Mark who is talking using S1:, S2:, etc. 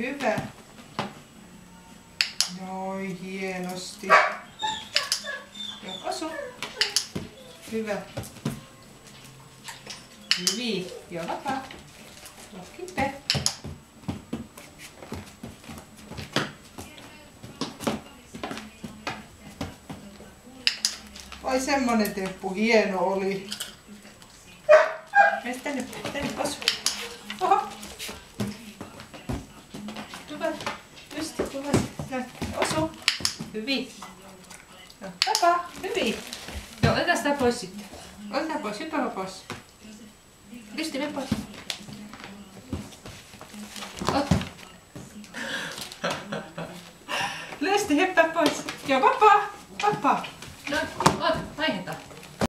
S1: Hyvä. Noin, hienosti. Ja osu. Hyvä. Hyvin. Ja vapaa. Kipe. Ai semmonen temppu hieno oli. Mene tänne osu. Oho. Hyvä. Just hyvä. Osu. Hyvin. No, vapaa. Hyvin. Joo, otetaan sitä pois sitten. Otetaan pois. Hyppääpä pois. Lysti, mene pois. Ota. Lysti, hyppää pois. Joo, vapaa. Vapaa. No, ota. Vai.